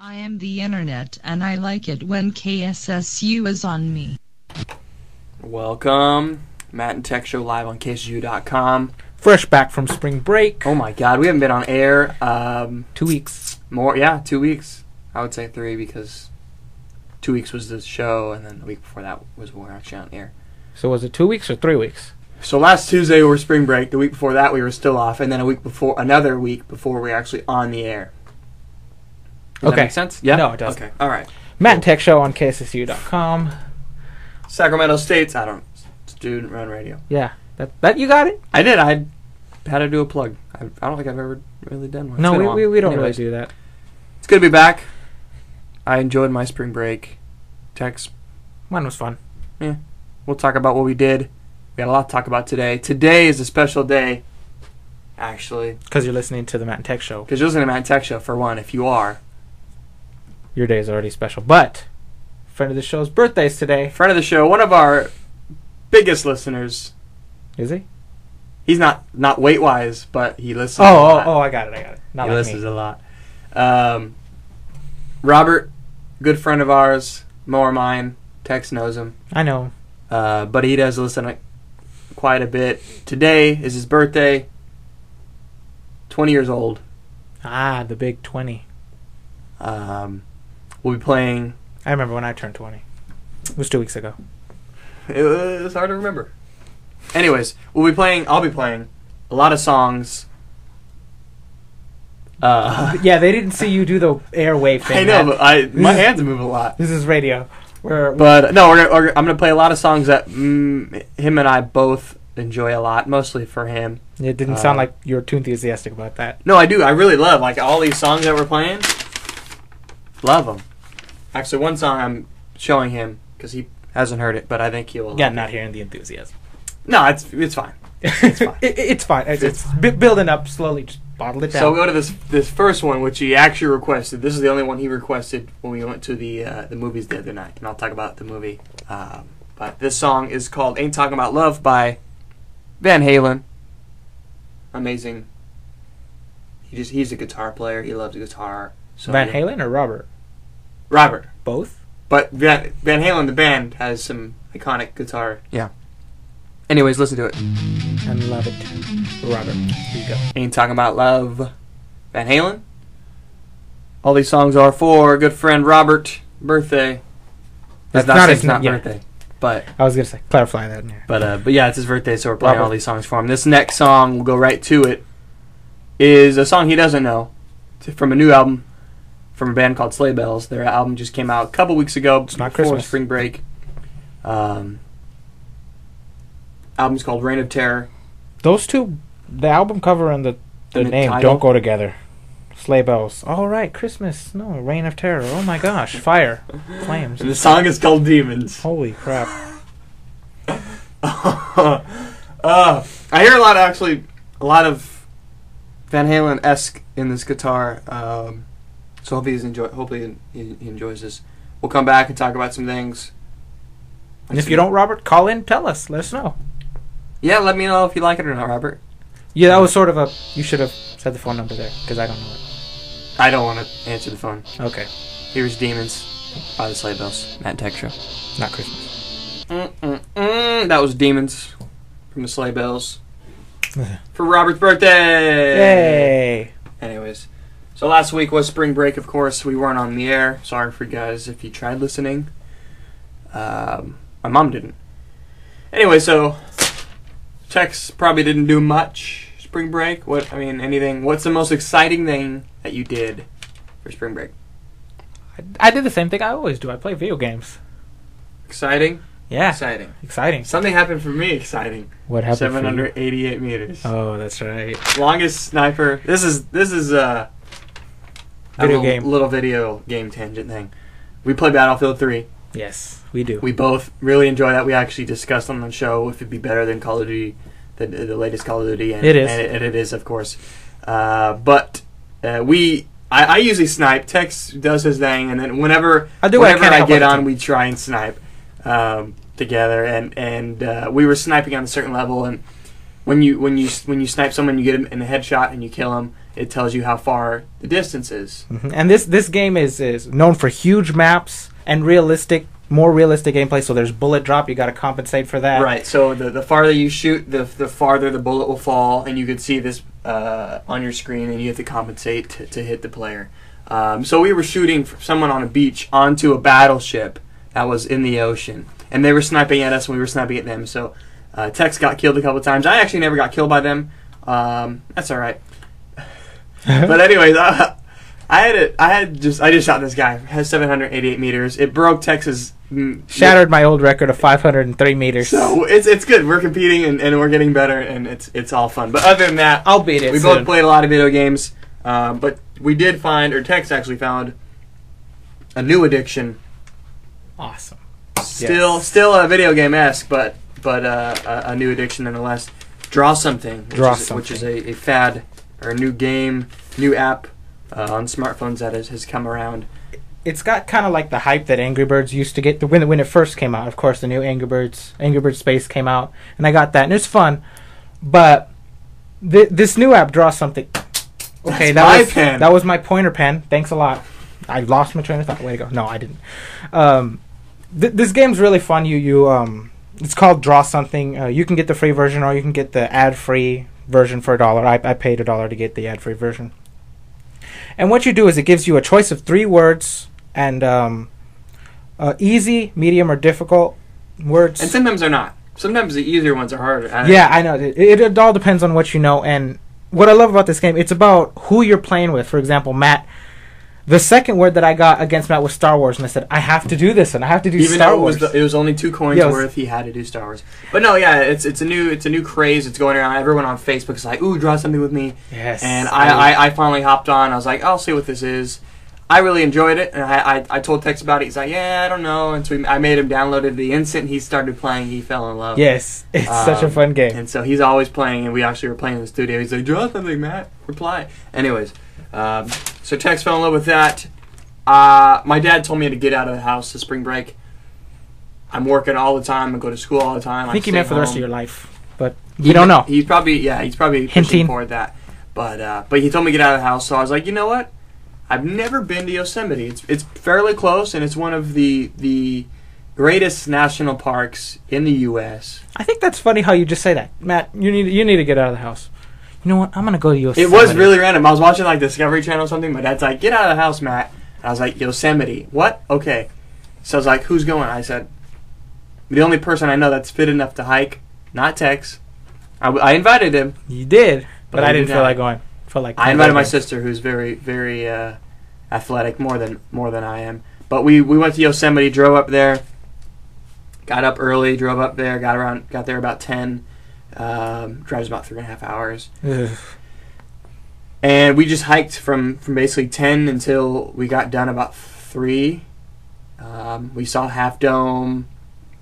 I am the internet, and I like it when KSSU is on me. Welcome. Matt and Tex Show live on KSSU.com. Fresh back from spring break. Oh my god, we haven't been on air. 2 weeks. More, yeah, 2 weeks. I would say 3 because 2 weeks was the show, and then the week before that was when we were actually on air. So was it 2 weeks or 3 weeks? So last Tuesday we were spring break. The week before that we were still off, and then another week before we were actually on the air. Does that make sense? Yeah? No, it doesn't. Okay, all right. Matt and Tex Show on KSSU.com. Sacramento State's, student-run radio. Yeah. That you got it? I did. I had to do a plug. I don't think I've ever really done one. No, we don't really do that. It's good to be back. I enjoyed my spring break. Tex. Mine was fun. Yeah. We'll talk about what we did. We got a lot to talk about today. Today is a special day, actually. Because you're listening to the Matt and Tex Show. Because you're listening to Matt and Tex Show, for one, if you are. Your day is already special. But, friend of the show's birthday's today. Friend of the show, one of our biggest listeners. Is he? He's not weight-wise, but he listens a lot. I got it. Not he like listens me. A lot. Robert, good friend of ours, more mine. Tex knows him. I know. But he does listen quite a bit. Today is his birthday. 20 years old. Ah, the big 20. We'll be playing... I remember when I turned 20. It was 2 weeks ago. It was hard to remember. Anyways, I'll be playing a lot of songs. Yeah, they didn't see you do the airwave thing. I know, but my hands move a lot. This is radio. I'm gonna play a lot of songs that him and I both enjoy a lot, mostly for him. It didn't sound like you were too enthusiastic about that. No, I do. I really love all these songs that we're playing. Love them. Actually, one song I'm showing him because he hasn't heard it, but I think he will. Yeah, not hearing the enthusiasm. No, it's fine. It's fine. It's fine. It's building up slowly. Just bottle it down. So we'll go to this first one, which he actually requested. This is the only one he requested when we went to the movies the other night, and I'll talk about the movie. But this song is called "Ain't Talking About Love" by Van Halen. Amazing. He's a guitar player. He loves guitar. So Van Halen or Robert? Robert. Both? But Van Halen, the band, has some iconic guitar. Yeah. Anyways, listen to it. I love it. Robert, here you go. Ain't Talking About Love. Van Halen. All these songs are for good friend Robert. Birthday. It's not birthday. But I was going to say, clarify that. Yeah. But yeah, it's his birthday, so we're playing all these songs for him. This next song, we'll go right to it, is a song he doesn't know. It's from a new album from a band called Sleigh Bells. Their album just came out a couple weeks ago. It's not Christmas. Spring break. Album's called Reign of Terror. Those two, the album cover and the name title don't go together. Sleigh Bells. All right, Christmas. No, Reign of Terror. Oh my gosh, fire, flames. And the song is called Demons. Holy crap! I hear a lot of Van Halen-esque in this guitar. So hopefully he enjoys this. We'll come back and talk about some things. And if you don't, Robert, call in, tell us, let us know. Yeah, let me know if you like it or not, Robert. Yeah, that was sort of you should have said the phone number there, because I don't know it. I don't want to answer the phone. Okay. Here's Demons by the Sleigh Bells. Matt and Tex Show. Not Christmas. That was Demons from the Sleigh Bells. For Robert's birthday! Yay! Anyways. So last week was spring break, of course. We weren't on the air. Sorry for you guys if you tried listening. My mom didn't. Anyway, so Tex probably didn't do much spring break. Anything? What's the most exciting thing that you did for spring break? I did the same thing I always do. I play video games. Exciting? Yeah. Exciting. Something happened for me exciting. What happened 788 meters. Oh, that's right. Longest sniper. This is a little video game tangent thing. We play Battlefield 3. Yes, we do. We both really enjoy that. We actually discussed on the show if it'd be better than Call of Duty, the latest Call of Duty. And it is. And it is, of course. But I usually snipe. Tex does his thing, and then whenever I get on, we try and snipe together. And we were sniping on a certain level, and when you snipe someone, you get them in a headshot and you kill them, it tells you how far the distance is. Mm-hmm. And this game is known for huge maps and more realistic gameplay. So there's bullet drop. You got to compensate for that. Right. So the farther you shoot, the farther the bullet will fall, and you can see this on your screen, and you have to compensate to hit the player. So we were shooting someone on a beach onto a battleship that was in the ocean, and they were sniping at us, and we were sniping at them. So Tex got killed a couple times. I actually never got killed by them. That's all right. But anyways, I just shot this guy. It has 788 meters. It broke Tex's shattered my old record of 503 meters. So it's good. We're competing and we're getting better, and it's all fun. But other than that, I'll beat it. We both played a lot of video games, but we did find, or Tex actually found, a new addiction. Awesome. Still a video game-esque, but a new addiction nonetheless. Draw something, which is a fad or a new game, new app on smartphones that has come around. It's got kind of like the hype that Angry Birds used to get when it first came out. Of course, the new Angry Birds Space came out, and I got that, and it's fun. But this new app, Draw Something. Okay, that was my pointer pen. Thanks a lot. I lost my train of thought. Way to go. No, I didn't. This game's really fun. It's called Draw Something. You can get the free version, or you can get the ad-free version for $1. I paid $1 to get the ad-free version. And what you do is it gives you a choice of 3 words, and easy, medium, or difficult words. And sometimes they're not. Sometimes the easier ones are harder. Yeah, I know. It all depends on what you know. And what I love about this game, it's about who you're playing with. For example, Matt. The second word that I got against Matt was Star Wars, and I said, I have to do this, and I have to do Star Wars. Even though it was only 2 coins worth, he had to do Star Wars. But no, yeah, it's a new craze. It's going around. Everyone on Facebook is like, ooh, draw something with me. Yes. And I finally hopped on. I was like, I'll see what this is. I really enjoyed it, and I told Tex about it. He's like, yeah, I don't know. And so I made him download it. The instant he started playing, he fell in love. Yes, it's such a fun game. And so he's always playing, and we actually were playing in the studio. He's like, draw something, Matt. Reply. Anyways, so Tex fell in love with that. My dad told me to get out of the house this spring break. I'm working all the time. I go to school all the time. I think he meant for the rest of your life, but you don't know. He's probably pushing for that. But he told me to get out of the house, so I was like, you know what? I've never been to Yosemite. It's fairly close, and it's one of the greatest national parks in the U.S. I think that's funny how you just say that, Matt. You need to get out of the house. You know what? I'm gonna go to Yosemite. It was really random. I was watching like Discovery Channel or something. My dad's like, get out of the house, Matt. I was like, Yosemite. What? Okay. So I was like, who's going? I said, the only person I know that's fit enough to hike, not Tex. I invited him. You did, but I didn't feel like going. I invited my sister, who's very, very athletic, more than I am. But we went to Yosemite, drove up there, got up early, drove up there, got there about 10. Drives about 3.5 hours. Ugh. And we just hiked from basically 10 until we got done about 3. We saw Half Dome,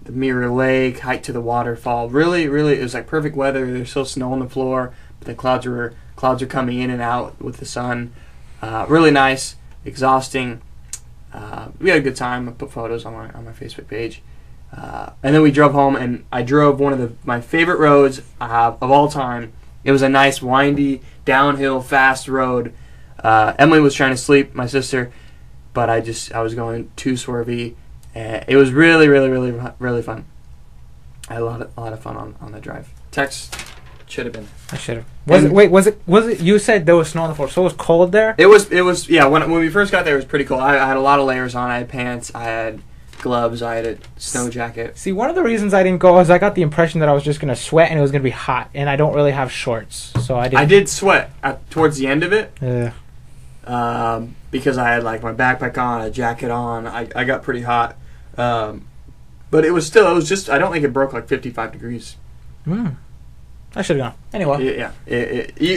the Mirror Lake, hiked to the waterfall. Really, really, it was like perfect weather. There's still snow on the floor, but the clouds are coming in and out with the sun. Really nice, exhausting. We had a good time. I put photos on my Facebook page. And then we drove home, and I drove one of my favorite roads of all time. It was a nice, windy, downhill, fast road. Emily was trying to sleep, my sister, but I was going too swervy. It was really, really, really, really fun. I had a lot of fun on the drive. Tex should have been. I should have. Was it? You said there was snow on the floor, so it was cold there. It was. Yeah. When we first got there, it was pretty cold. I had a lot of layers on. I had pants. I had gloves. I had a snow jacket. See, one of the reasons I didn't go is I got the impression that I was just going to sweat and it was going to be hot, and I don't really have shorts, so I didn't. I did sweat towards the end of it. Yeah. Because I had like my backpack on, a jacket on. I got pretty hot. But it was just. I don't think it broke like 55 degrees. I should have gone. Anyway. Yeah.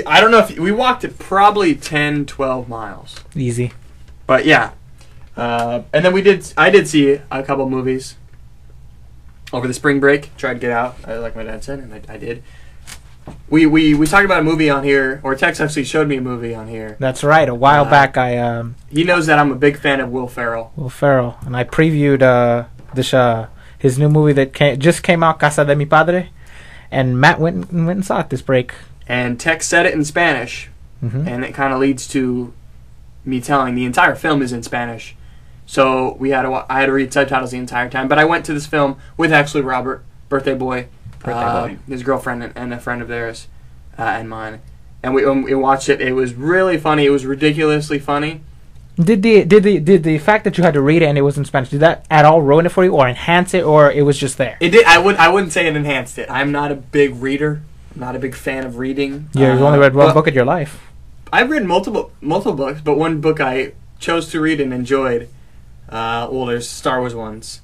I don't know if we walked it probably 10, 12 miles. Easy. But yeah. And then I did see a couple movies over the spring break. Tried to get out, like my dad said, and I did. We talked about a movie on here, or Tex actually showed me a movie on here. That's right. A while back, he knows that I'm a big fan of Will Ferrell. And I previewed his new movie that just came out, Casa de mi Padre, and Matt went and saw it this break. And Tex said it in Spanish. and it kind of leads to me telling the entire film is in Spanish. So I had to read subtitles the entire time. But I went to this film with actually Robert, birthday boy, his girlfriend, and a friend of theirs, and mine. And we watched it. It was really funny. It was ridiculously funny. Did the fact that you had to read it and it was in Spanish, did that at all ruin it for you, or enhance it, or it was just there? It did. I wouldn't say it enhanced it. I'm not a big reader. I'm not a big fan of reading. You've only read one book in your life. I've read multiple books, but one book I chose to read and enjoyed. There's Star Wars ones.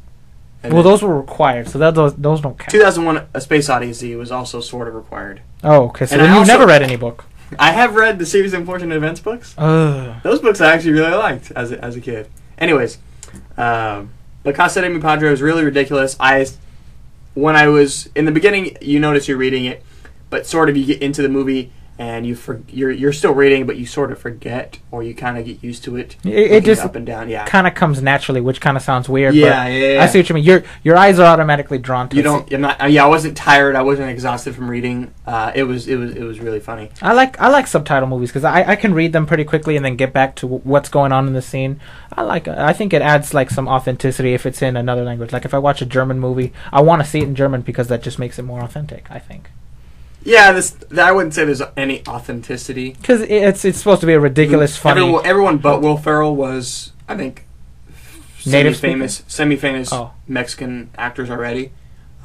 And those were required, so those don't count. 2001: A Space Odyssey was also sort of required. Oh, okay. So and then you've never read any book. I have read the Series of Unfortunate Events books. Those books I actually really liked as a kid. Anyways, La Casa de Mi Padre was really ridiculous. When I was in the beginning, you notice you're reading it, but sort of you get into the movie and you're still reading, but you sort of forget, or you kind of get used to it. It just up and down, yeah. Kind of comes naturally, which kind of sounds weird. Yeah, but yeah. I see what you mean. Your eyes are automatically drawn to. I wasn't tired. I wasn't exhausted from reading. It was really funny. I like subtitle movies because I can read them pretty quickly and then get back to what's going on in the scene. I think it adds like some authenticity if it's in another language. Like if I watch a German movie, I want to see it in German because that just makes it more authentic, I think. Yeah, I wouldn't say there's any authenticity. Because it's supposed to be a ridiculous, funny... Everyone but Will Ferrell was, I think, semi-famous Mexican actors already.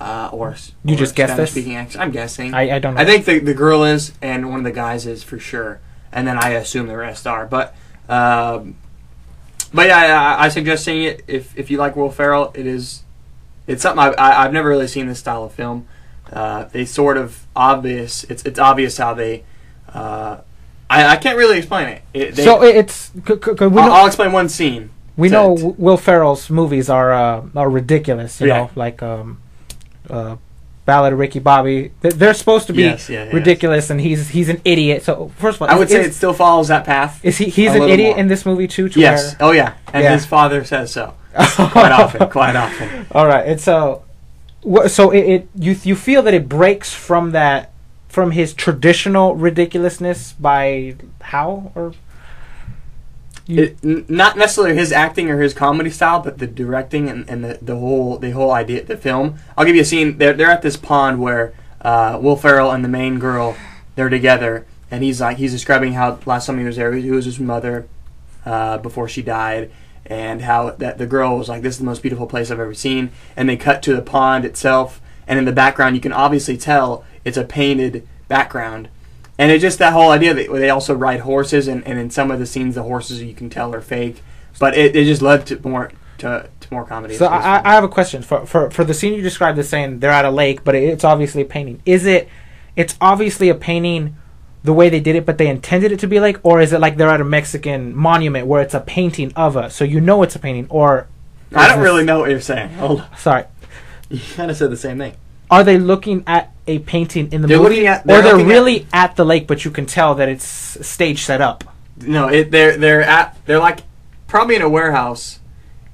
You just guessed this? Speaking actors. I'm guessing. I don't know. I think the girl is, and one of the guys is for sure. And then I assume the rest are. But yeah, I suggest seeing it if you like Will Ferrell. It's something I've never really seen this style of film. They sort of obvious. It's obvious how they. I can't really explain it. I'll explain one scene. We know Will Ferrell's movies are ridiculous. You know, like Ballad of Ricky Bobby. They're supposed to be ridiculous, and he's an idiot. So first of all, I would say it still follows that path. Is he's an idiot in this movie too? Yes. Oh yeah, and his father says so. Quite often. All right, and so you feel that it breaks from his traditional ridiculousness by how or not necessarily his acting or his comedy style, but the directing and the whole idea of the film. I'll give you a scene. They're at this pond where Will Ferrell and the main girl, they're together, and he's describing how last time he was there, he was his mother before she died. And how that the girl was like, this is the most beautiful place I've ever seen. And they cut to the pond itself, and in the background you can obviously tell it's a painted background. And it's just that whole idea that they also ride horses, and in some of the scenes the horses you can tell are fake. But it just led to more comedy. So I have a question for the scene you described as saying they're at a lake, but it's obviously a painting. It's obviously a painting the way they did it, but they intended it to be like, or is it like they're at a Mexican monument where it's a painting of us, so you know it's a painting, or... I don't really know what you're saying. Hold on. Sorry. You kind of said the same thing. Are they looking at a painting in the movie? Or they're really at the lake, but you can tell that it's stage set up? No, they're like probably in a warehouse.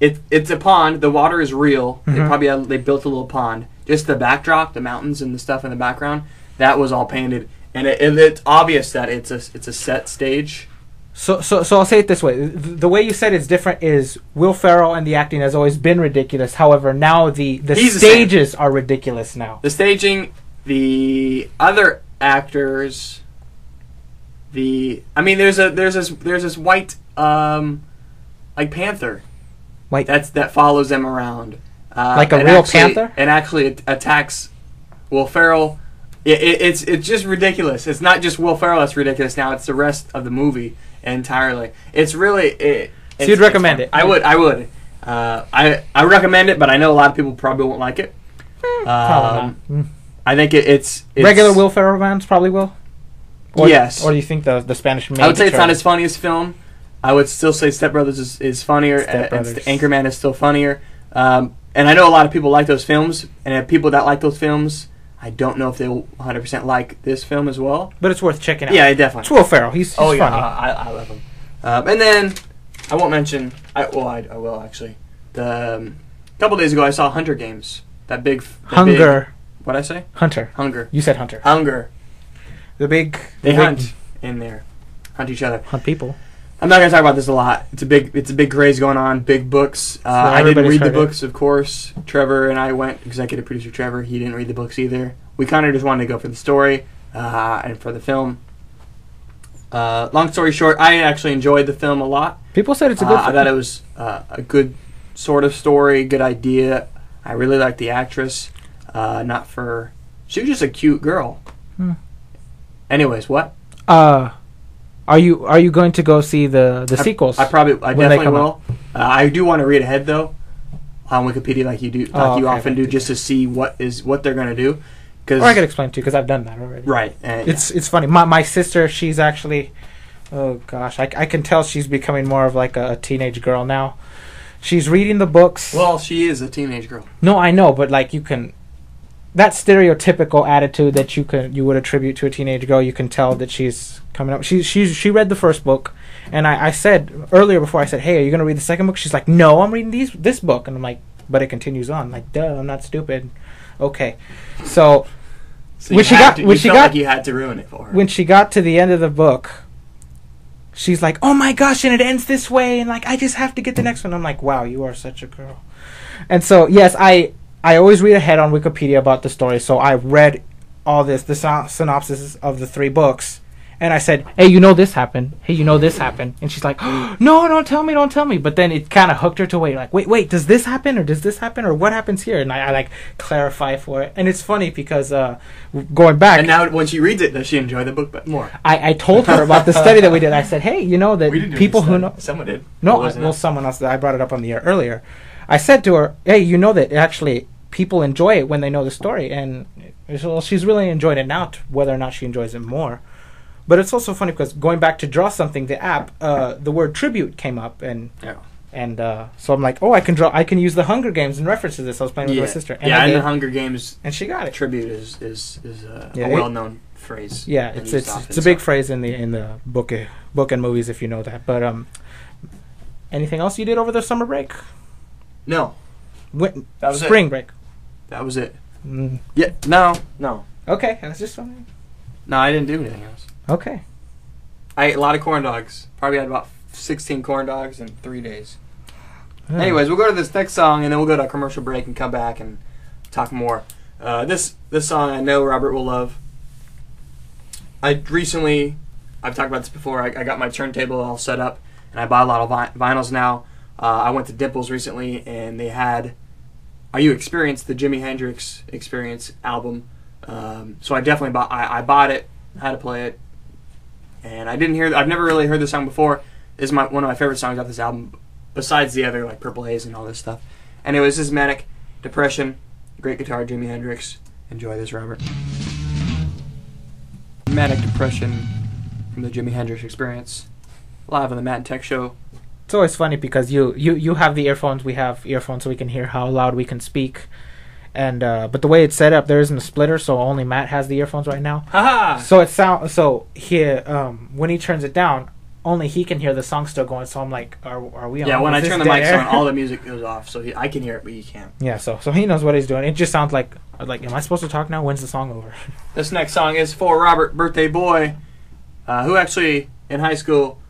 It's a pond. The water is real. Mm-hmm. They built a little pond. Just the backdrop, the mountains and the stuff in the background, that was all painted. And it's obvious that it's a set stage. So I'll say it this way: the way you said it's different is Will Ferrell and the acting has always been ridiculous. However, now the stages are ridiculous now. The staging, the other actors, there's this white like panther, that follows them around, like a real panther, and actually attacks Will Ferrell. It's just ridiculous. It's not just Will Ferrell that's ridiculous now. It's the rest of the movie entirely. It's really... So you'd recommend it? I would. I recommend it, but I know a lot of people probably won't like it. I think it's... Regular Will Ferrell fans probably will? Yes. Or do you think the Spanish... I would say it's not his funniest film. I would still say Step Brothers is funnier. And Anchorman is still funnier. And I know a lot of people like those films, and people that like those films... I don't know if they'll 100% like this film as well. But it's worth checking out. Yeah, definitely. It's Will Ferrell. He's funny. I love him. And then, I won't mention... I will, actually. A couple days ago, I saw Hunger Games. Hunger. What'd I say? Hunter. Hunger. You said Hunter. Hunger. They hunt in there. hunt each other. Hunt people. I'm not gonna talk about this a lot. It's a big craze going on. Big books. I didn't read the books, of course. Trevor and I went. Executive producer Trevor. He didn't read the books either. We kind of just wanted to go for the story and for the film. Long story short, I actually enjoyed the film a lot. People said it's a good film. I thought it was a good sort of story, good idea. I really liked the actress. She was just a cute girl. Anyways, what? Are you going to go see the sequels? I definitely will. I do want to read ahead though on Wikipedia, like you often do, just to see what they're going to do. Or I could explain to you because I've done that already. Right. It's funny. My sister, she's actually, oh gosh, I can tell she's becoming more of like a teenage girl now. She's reading the books. Well, she is a teenage girl. No, I know, but like that stereotypical attitude that you would attribute to a teenage girl, you can tell that she's coming up. She read the first book, and I said earlier before, I said, hey, are you going to read the second book? She's like, no, I'm reading this book. And I'm like, but it continues on. I'm like, duh, I'm not stupid. Okay. So when she got like you had to ruin it for her. When she got to the end of the book, she's like, oh my gosh, and it ends this way, and like I just have to get the next one. I'm like, wow, you are such a girl. And so yes, I always read ahead on Wikipedia about the story, so I read all the synopsis of the 3 books, and I said, hey, this happened. Hey, this happened. And she's like, oh, no, don't tell me. But then it kind of hooked her to wait, does this happen, or does this happen, or what happens here? And I like clarify for it. And it's funny because going back. And now when she reads it, does she enjoy the book more? I told her about the study that we did. I said, hey, that people who know. Someone did. No, someone else. I brought it up on the air earlier. I said to her, hey, that actually people enjoy it when they know the story. And she's really enjoyed it now, whether or not she enjoys it more. But it's also funny because going back to Draw Something, the app, the word tribute came up, and so I'm like, oh, I can use the Hunger Games in reference to this. I was playing with my sister, and the Hunger Games, and she got it. Tribute is a well-known phrase. Yeah, it's a big phrase in the book and movies, if you know that. But anything else you did over the summer break? No, that was spring break. That was it. Yeah, no. Okay, that's just something. No, I didn't do anything else. Okay. I ate a lot of corn dogs. Probably had about 16 corn dogs in 3 days. Anyways, we'll go to this next song, and then we'll go to a commercial break and come back and talk more. This song I know Robert will love. I've talked about this before, I got my turntable all set up, and I bought a lot of vinyls now. I went to Dimples recently, and they had Are You Experienced, the Jimi Hendrix Experience album. So I definitely bought it, had to play it. And I've never really heard this song before. This is one of my favorite songs off this album, besides the other, like Purple Haze and all this stuff. Anyways, this is Manic Depression. Great guitar, Jimi Hendrix. Enjoy this, Robert. Manic Depression from the Jimi Hendrix Experience. Live on the Matt and Tex Show. It's always funny because you have the earphones, we have earphones, so we can hear how loud we can speak. And but the way it's set up, there isn't a splitter, so only Matt has the earphones right now. Haha. So here, when he turns it down, only he can hear the song still going. So I'm like, are we on? Yeah, when I turn the mics on, all the music goes off, so I can hear it, but you can't. Yeah, so he knows what he's doing. It just sounds like, am I supposed to talk now? When's the song over? This next song is for Robert, birthday boy, who actually in high school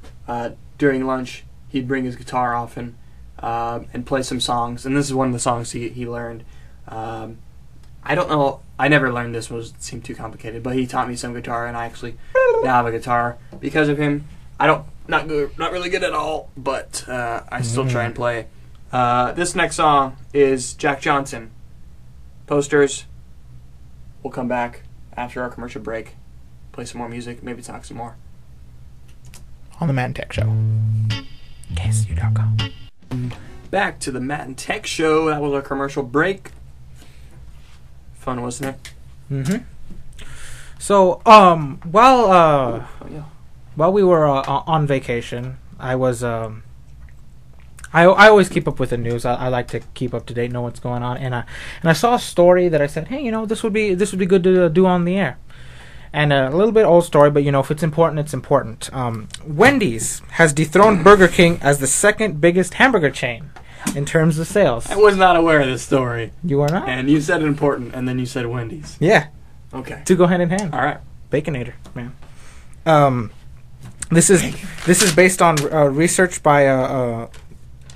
during lunch he'd bring his guitar often and play some songs, and this is one of the songs he learned. I don't know. I never learned this. It seemed too complicated, but he taught me some guitar, and I actually now have a guitar because of him. Not really good at all, but I still try and play. This next song is Jack Johnson. Posters. We'll come back after our commercial break, play some more music, maybe talk some more. On the Matt and Tex Show. KSU.com. Back to the Matt and Tex Show. That was our commercial break. Fun, wasn't it? Mm-hmm. So, while we were on vacation, I was I always keep up with the news. I like to keep up to date, know what's going on, and I saw a story that I said, hey, this would be good to do on the air. And a little bit old story, but if it's important, it's important. Wendy's has dethroned Burger King as the second biggest hamburger chain in terms of sales. I was not aware of this story. You are not? And you said important, and then you said Wendy's. Yeah. Okay. Two go hand in hand. All right. Baconator, man. This is based on research by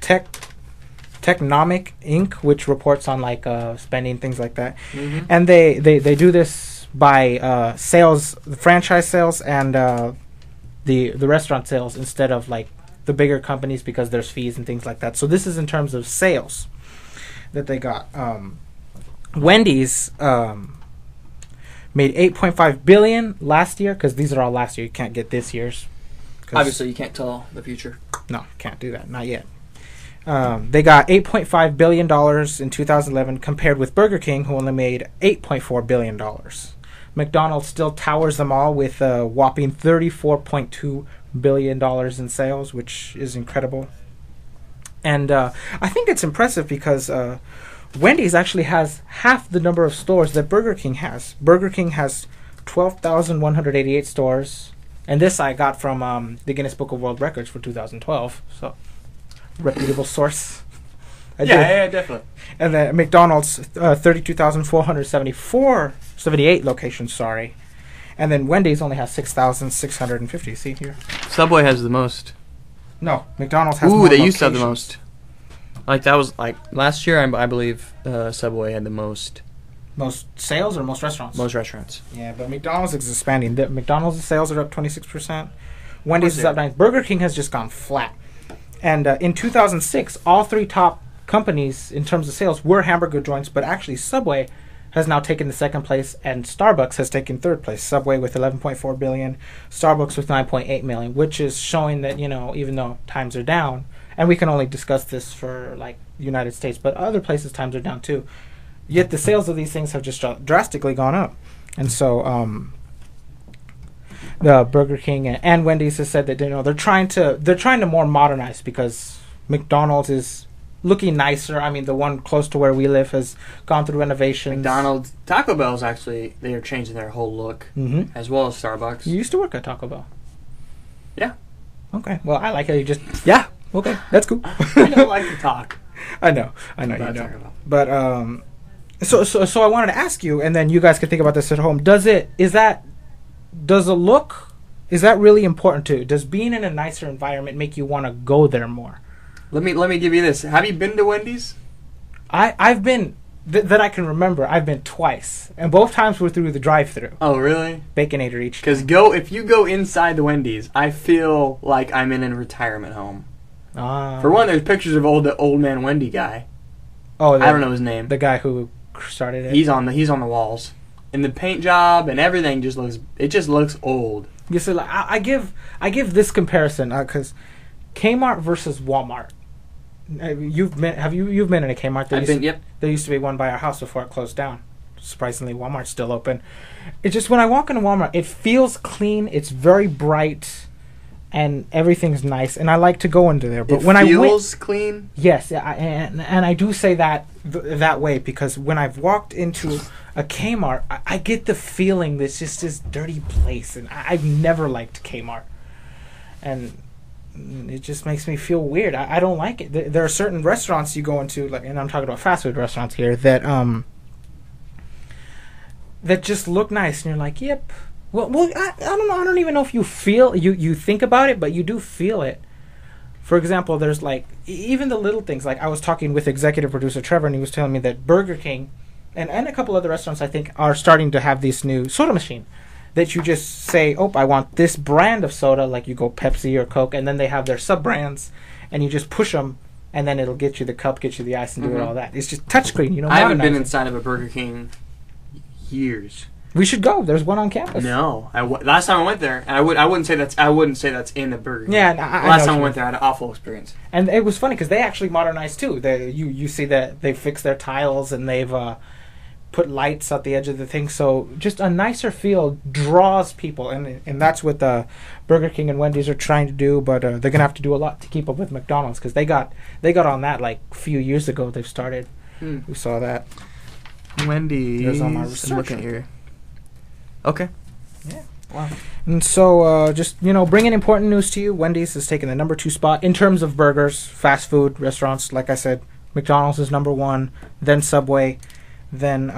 Technomic Inc., which reports on like spending, things like that. Mm-hmm. And they do this by sales, the franchise sales, and the restaurant sales instead of like the bigger companies, because there's fees and things like that. So this is in terms of sales that they got. Wendy's made $8.5 billion last year, because these are all last year. You can't get this year's. Obviously, you can't tell the future. No, can't do that. Not yet. They got $8.5 billion in 2011, compared with Burger King, who only made $8.4 billion. McDonald's still towers them all with a whopping $34.2 billion in sales, which is incredible. And I think it's impressive because Wendy's actually has half the number of stores that Burger King has. Burger King has 12,188 stores. And this I got from the Guinness Book of World Records for 2012. So, reputable source. Yeah, definitely. And then McDonald's, 32,478 locations, sorry. And then Wendy's only has 6,650. See here? Subway has the most. No, McDonald's has more they used to have the locations. most. Like, that was, like, last year, I believe Subway had the most. Most sales or most restaurants? Most restaurants. Yeah, but McDonald's is expanding. McDonald's sales are up 26%. Wendy's is up 9%. Burger King has just gone flat. And in 2006, all three top companies in terms of sales were hamburger joints, but actually Subway has now taken the second place, and Starbucks has taken third place. Subway with 11.4 billion, Starbucks with 9.8 million, which is showing that, you know, even though times are down, and we can only discuss this for like the United States, but other places times are down too. Yet the sales of these things have just drastically gone up. And so the Burger King and Wendy's has said that, you know, they're trying to more modernize, because McDonald's is looking nicer. I mean, the one close to where we live has gone through renovations. McDonald's, Taco Bell's actually, they are changing their whole look, as well as Starbucks. You used to work at Taco Bell. Yeah. Okay. Well, I like how you just okay, that's cool. I don't like to talk. I know you know. But so I wanted to ask you, and then you guys can think about this at home. Is that really important too? Does being in a nicer environment make you want to go there more? Let me give you this. Have you been to Wendy's? I've been that I can remember. I've been twice, and both times were through the drive-thru. Oh, really? Baconator each. Because if you go inside the Wendy's, I feel like I'm in a retirement home. For one, there's pictures of the old man Wendy guy. Oh, I don't know his name. The guy who started it. He's on the walls, and the paint job and everything just looks old. You see, like I give this comparison because Kmart versus Walmart. You've been in a Kmart? Yep. There used to be one by our house before it closed down. Surprisingly, Walmart's still open. It's just when I walk into Walmart, it feels clean. It's very bright, and everything's nice. And I like to go into there. But when it feels clean. Yes, and I do say that that way because when I've walked into a Kmart, I get the feeling that it's just this dirty place, and I've never liked Kmart, and it just makes me feel weird. I don't like it. There are certain restaurants you go into, like, and I'm talking about fast food restaurants here, that just look nice, and you're like, yep. Well, I don't know. I don't even know if you feel you think about it, but you do feel it. For example, there's like even the little things. Like I was talking with executive producer Trevor, and he was telling me that Burger King and a couple other restaurants, I think, are starting to have this new soda machine that you just say, oh, I want this brand of soda, like you go Pepsi or Coke, and then they have their sub-brands, and you just push them, and then it'll get you the cup, get you the ice, and do it all that. It's just touchscreen, you know. I haven't been inside of a Burger King years. We should go. There's one on campus. No, last time I went there, and I wouldn't say that's in the Burger King. Yeah, last time I went there, I had an awful experience. And it was funny because they actually modernized too. You see that they fixed their tiles and they've put lights at the edge of the thing, so just a nicer feel draws people, and that's what the Burger King and Wendy's are trying to do. But they're gonna have to do a lot to keep up with McDonald's because they got on that like a few years ago. They've started. We saw that. Wendy's. There's on my research. I'm looking here. Okay. Yeah. Wow. And so, just bringing important news to you. Wendy's has taken the number 2 spot in terms of burgers, fast food restaurants. Like I said, McDonald's is number 1, then Subway, then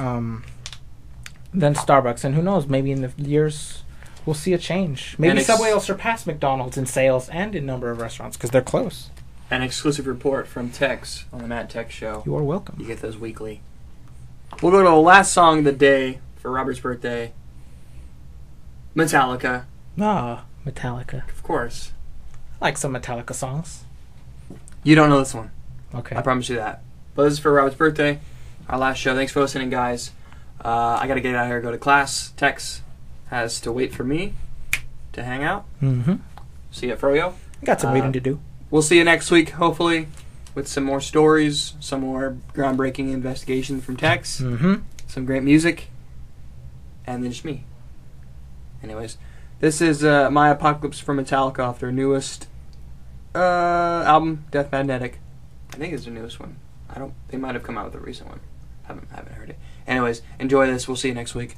Starbucks, and who knows? Maybe in the years we'll see a change. Maybe And Subway will surpass McDonald's in sales and in number of restaurants because they're close. An exclusive report from Tex on the Matt and Tex Show. You are welcome. You get those weekly. We'll go to the last song of the day for Robert's birthday. Metallica, Ah, Metallica. of course. I like some Metallica songs. You don't know this one. Okay. I promise you that. But this is for Robert's birthday. Our last show. Thanks for listening, guys. I got to get out of here, go to class. Tex has to wait for me to hang out. Mm-hmm. See you at Froyo. Got some reading to do. We'll see you next week, hopefully, with some more stories, some more groundbreaking investigation from Tex, Mm-hmm. some great music, and then just me. Anyways, this is My Apocalypse from Metallica off their newest album, Death Magnetic. I think it's their newest one. They might have come out with a recent one. Haven't heard it. Anyways, enjoy this. We'll see you next week.